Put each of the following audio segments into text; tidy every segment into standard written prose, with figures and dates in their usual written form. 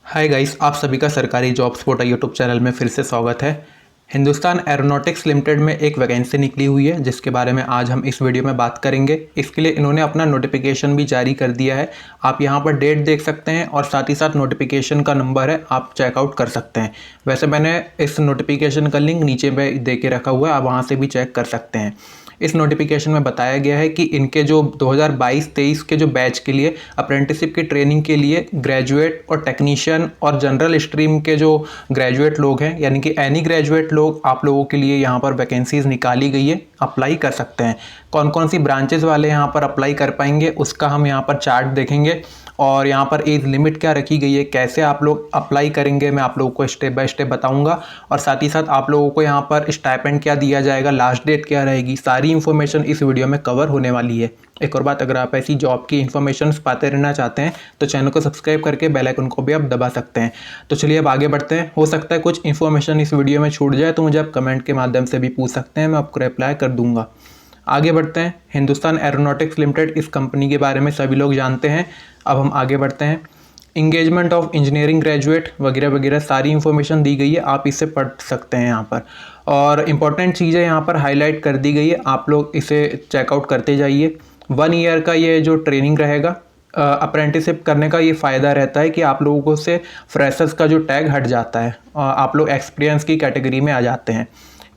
Hi guys, आप सभी का सरकारी जॉब्स पोर्टल यूट्यूब चैनल में फिर से स्वागत है। हिंदुस्तान एरोनॉटिक्स लिमिटेड में एक वैकेंसी निकली हुई है जिसके बारे में आज हम इस वीडियो में बात करेंगे। इसके लिए इन्होंने अपना नोटिफिकेशन भी जारी कर दिया है। आप यहां पर डेट देख सकते हैं और साथ ही साथ नोटिफिकेशन का नंबर है, आप चेकआउट कर सकते हैं। वैसे मैंने इस नोटिफिकेशन का लिंक नीचे में दे के रखा हुआ है, आप वहाँ से भी चेक कर सकते हैं। इस नोटिफिकेशन में बताया गया है कि इनके जो 2022-23 के जो बैच के लिए अप्रेंटिसशिप की ट्रेनिंग के लिए ग्रेजुएट और टेक्नीशियन और जनरल स्ट्रीम के जो ग्रेजुएट लोग हैं, यानी कि एनी ग्रेजुएट लोग, आप लोगों के लिए यहाँ पर वैकेंसीज निकाली गई है, अप्लाई कर सकते हैं। कौन कौन सी ब्रांचेज वाले यहाँ पर अप्लाई कर पाएंगे उसका हम यहाँ पर चार्ट देखेंगे और यहाँ पर एज लिमिट क्या रखी गई है, कैसे आप लोग अप्लाई करेंगे, मैं आप लोगों को स्टेप बाय स्टेप बताऊंगा। और साथ ही साथ आप लोगों को यहाँ पर स्टाइपेंड क्या दिया जाएगा, लास्ट डेट क्या रहेगी, सारी इन्फॉर्मेशन इस वीडियो में कवर होने वाली है। एक और बात, अगर आप ऐसी जॉब की इन्फॉर्मेशन पाते रहना चाहते हैं तो चैनल को सब्सक्राइब करके बेल आइकन को भी आप दबा सकते हैं। तो चलिए अब आगे बढ़ते हैं। हो सकता है कुछ इन्फॉर्मेशन इस वीडियो में छूट जाए तो मुझे आप कमेंट के माध्यम से भी पूछ सकते हैं, मैं आपको रिप्लाई कर दूंगा। आगे बढ़ते हैं। हिंदुस्तान एरोनॉटिक्स लिमिटेड, इस कंपनी के बारे में सभी लोग जानते हैं। अब हम आगे बढ़ते हैं। इंगेजमेंट ऑफ इंजीनियरिंग ग्रेजुएट वगैरह वगैरह सारी इन्फॉर्मेशन दी गई है, आप इसे पढ़ सकते हैं यहाँ पर। और इम्पॉर्टेंट चीज़ें यहाँ पर हाईलाइट कर दी गई है, आप लोग इसे चेकआउट करते जाइए। 1 ईयर का ये जो ट्रेनिंग रहेगा, अप्रेंटिसशिप करने का ये फ़ायदा रहता है कि आप लोगों से फ्रेशर्स का जो टैग हट जाता है, आप लोग एक्सपीरियंस की कैटेगरी में आ जाते हैं।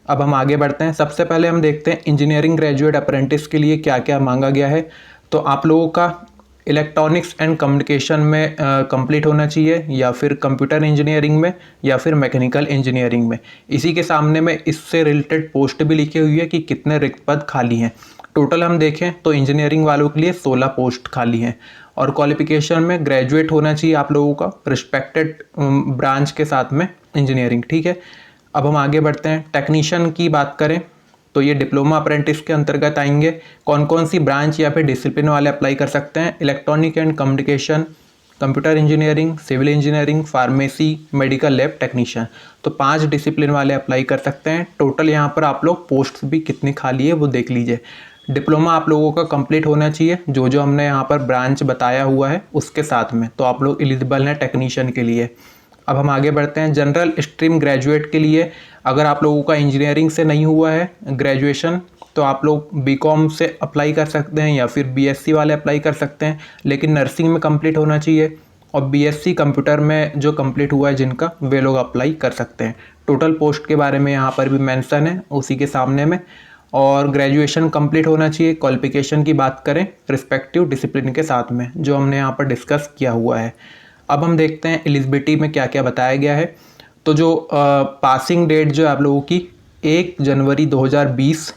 अब हम आगे बढ़ते हैं। सबसे पहले हम देखते हैं इंजीनियरिंग ग्रेजुएट अप्रेंटिस के लिए क्या क्या मांगा गया है। तो आप लोगों का इलेक्ट्रॉनिक्स एंड कम्युनिकेशन में कंप्लीट होना चाहिए, या फिर कंप्यूटर इंजीनियरिंग में, या फिर मैकेनिकल इंजीनियरिंग में। इसी के सामने में इससे रिलेटेड पोस्ट भी लिखी हुई है कि कितने रिक्त पद खाली हैं। टोटल हम देखें तो इंजीनियरिंग वालों के लिए 16 पोस्ट खाली हैं। और क्वालिफिकेशन में ग्रेजुएट होना चाहिए आप लोगों का रिस्पेक्टेड ब्रांच के साथ में इंजीनियरिंग, ठीक है। अब हम आगे बढ़ते हैं। टेक्नीशियन की बात करें तो ये डिप्लोमा अप्रेंटिस के अंतर्गत आएंगे। कौन कौन सी ब्रांच या फिर डिसिप्लिन वाले अप्लाई कर सकते हैं? Electronic and communication, computer engineering, civil engineering, pharmacy, medical lab technician. तो 5 डिसिप्लिन वाले अप्लाई कर सकते हैं। टोटल यहाँ पर आप लोग पोस्ट भी कितनी खाली है वो देख लीजिए। डिप्लोमा आप लोगों का कंप्लीट होना चाहिए, जो जो हमने यहाँ पर ब्रांच बताया हुआ है उसके साथ में, तो आप लोग एलिजिबल हैं टेक्नीशियन के लिए। अब हम आगे बढ़ते हैं। जनरल स्ट्रीम ग्रेजुएट के लिए, अगर आप लोगों का इंजीनियरिंग से नहीं हुआ है ग्रेजुएशन तो आप लोग बीकॉम से अप्लाई कर सकते हैं, या फिर बीएससी वाले अप्लाई कर सकते हैं, लेकिन नर्सिंग में कंप्लीट होना चाहिए। और बीएससी कंप्यूटर में जो कंप्लीट हुआ है जिनका, वे लोग अप्लाई कर सकते हैं। टोटल पोस्ट के बारे में यहाँ पर भी मेंशन है उसी के सामने में। और ग्रेजुएशन कंप्लीट होना चाहिए। क्वालिफिकेशन की बात करें रिस्पेक्टिव डिसिप्लिन के साथ में, जो हमने यहाँ पर डिस्कस किया हुआ है। अब हम देखते हैं एलिजिबिलिटी में क्या क्या बताया गया है। तो जो पासिंग डेट जो आप लोगों की 1 जनवरी 2020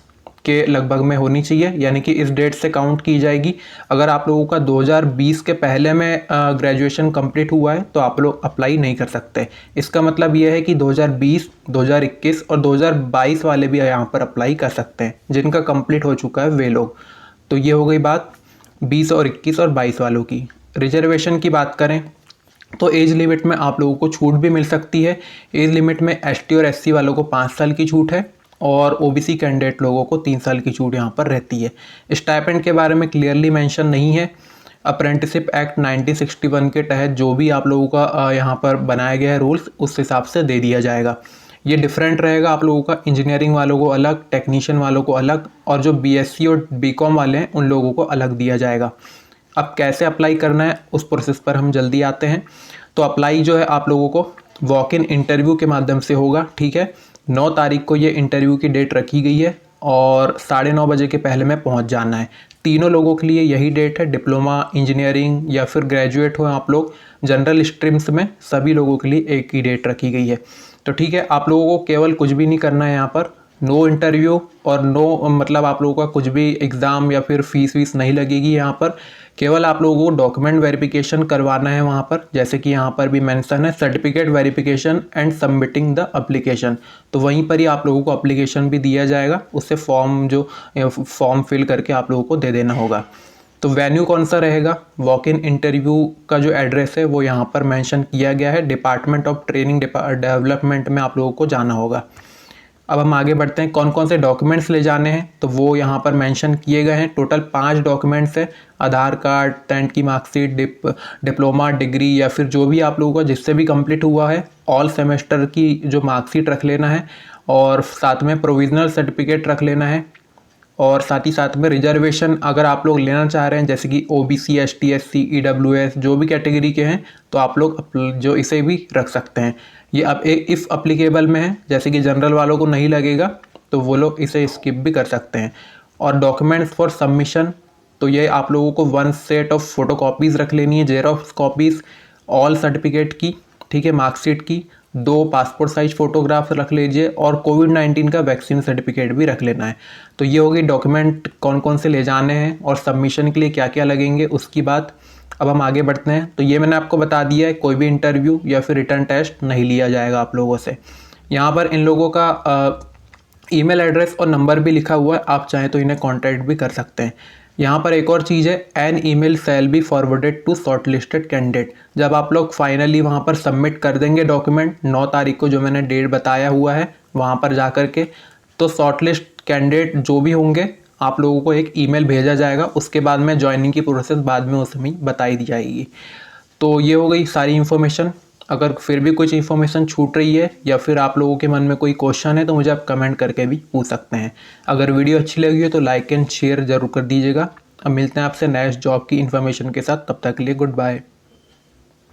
के लगभग में होनी चाहिए, यानी कि इस डेट से काउंट की जाएगी। अगर आप लोगों का 2020 के पहले में ग्रेजुएशन कंप्लीट हुआ है तो आप लोग अप्लाई नहीं कर सकते। इसका मतलब यह है कि 2020, 2021 और 2022 वाले भी यहाँ पर अप्लाई कर सकते हैं, जिनका कंप्लीट हो चुका है वे लोग। तो ये हो गई बात 20 और 21 और 22 वालों की। रिजर्वेशन की बात करें तो एज लिमिट में आप लोगों को छूट भी मिल सकती है। एज लिमिट में एसटी और एससी वालों को 5 साल की छूट है और ओबीसी कैंडिडेट लोगों को 3 साल की छूट यहाँ पर रहती है। स्टाइपेंड के बारे में क्लियरली मेंशन नहीं है। अप्रेंटिसशिप एक्ट 1961 के तहत जो भी आप लोगों का यहाँ पर बनाया गया है रूल्स, उस हिसाब से दे दिया जाएगा। ये डिफरेंट रहेगा आप लोगों का, इंजीनियरिंग वालों को अलग, टेक्नीशियन वालों को अलग, और जो बीएससी और बीकॉम वाले हैं उन लोगों को अलग दिया जाएगा। अब कैसे अप्लाई करना है उस प्रोसेस पर हम जल्दी आते हैं। तो अप्लाई जो है आप लोगों को वॉक इन इंटरव्यू के माध्यम से होगा, ठीक है। 9 तारीख को ये इंटरव्यू की डेट रखी गई है और 9:30 बजे के पहले में पहुंच जाना है। तीनों लोगों के लिए यही डेट है, डिप्लोमा, इंजीनियरिंग या फिर ग्रेजुएट हो आप लोग, जनरल स्ट्रीम्स में सभी लोगों के लिए एक ही डेट रखी गई है। तो ठीक है, आप लोगों को केवल कुछ भी नहीं करना है यहाँ पर, नो इंटरव्यू और नो मतलब आप लोगों का कुछ भी एग्ज़ाम या फिर फीस वीस नहीं लगेगी यहाँ पर। केवल आप लोगों को डॉक्यूमेंट वेरिफिकेशन करवाना है वहाँ पर, जैसे कि यहाँ पर भी मेंशन है certificate verification and submitting the application. तो वहीं पर ही आप लोगों को एप्लीकेशन भी दिया जाएगा, उससे फॉर्म फिल करके आप लोगों को दे देना होगा। तो वेन्यू कौन सा रहेगा? वॉक इन इंटरव्यू का जो एड्रेस है वो यहाँ पर मेंशन किया गया है। डिपार्टमेंट ऑफ ट्रेनिंग डेवलपमेंट में आप लोगों को जाना होगा। अब हम आगे बढ़ते हैं, कौन कौन से डॉक्यूमेंट्स ले जाने हैं तो वो यहाँ पर मेंशन किए गए हैं। टोटल 5 डॉक्यूमेंट्स है, आधार कार्ड, 10th की मार्कशीट, डिप्लोमा, डिग्री या फिर जो भी आप लोगों का जिससे भी कंप्लीट हुआ है, ऑल सेमेस्टर की जो मार्कशीट रख लेना है, और साथ में प्रोविजनल सर्टिफिकेट रख लेना है, और साथ ही साथ में रिजर्वेशन अगर आप लोग लेना चाह रहे हैं जैसे कि OBC, ST, SC, EWS जो भी कैटेगरी के हैं तो आप लोग जो इसे भी रख सकते हैं। ये अब इफ़ अप्लीकेबल में है, जैसे कि जनरल वालों को नहीं लगेगा तो वो लोग इसे स्किप भी कर सकते हैं। और डॉक्यूमेंट्स फॉर सबमिशन, तो ये आप लोगों को 1 सेट ऑफ फोटो कॉपीज़ रख लेनी है, जेरॉक्स कॉपीज़ ऑल सर्टिफिकेट की, ठीक है, मार्कशीट की, 2 पासपोर्ट साइज फ़ोटोग्राफ रख लीजिए, और कोविड-19 का वैक्सीन सर्टिफिकेट भी रख लेना है। तो ये होगी डॉक्यूमेंट कौन कौन से ले जाने हैं और सबमिशन के लिए क्या क्या लगेंगे उसकी बात। अब हम आगे बढ़ते हैं। तो ये मैंने आपको बता दिया है, कोई भी इंटरव्यू या फिर रिटर्न टेस्ट नहीं लिया जाएगा आप लोगों से। यहाँ पर इन लोगों का ईमेल एड्रेस और नंबर भी लिखा हुआ है, आप चाहें तो इन्हें कॉन्टैक्ट भी कर सकते हैं। यहाँ पर एक और चीज़ है, an email shall be forwarded to short listed candidate. जब आप लोग फाइनली वहाँ पर सबमिट कर देंगे डॉक्यूमेंट 9 तारीख को, जो मैंने डेट बताया हुआ है वहाँ पर जा कर के, तो शॉर्ट लिस्ट कैंडिडेट जो भी होंगे आप लोगों को एक ईमेल भेजा जाएगा। उसके बाद में ज्वाइनिंग की प्रोसेस बाद में उसमें बताई दी जाएगी। तो ये हो गई सारी इन्फॉर्मेशन। अगर फिर भी कुछ इन्फॉर्मेशन छूट रही है या फिर आप लोगों के मन में कोई क्वेश्चन है तो मुझे आप कमेंट करके भी पूछ सकते हैं। अगर वीडियो अच्छी लगी हो तो लाइक एंड शेयर ज़रूर कर दीजिएगा। अब मिलते हैं आपसे नेक्स्ट जॉब की इन्फॉर्मेशन के साथ, तब तक के लिए गुड बाय।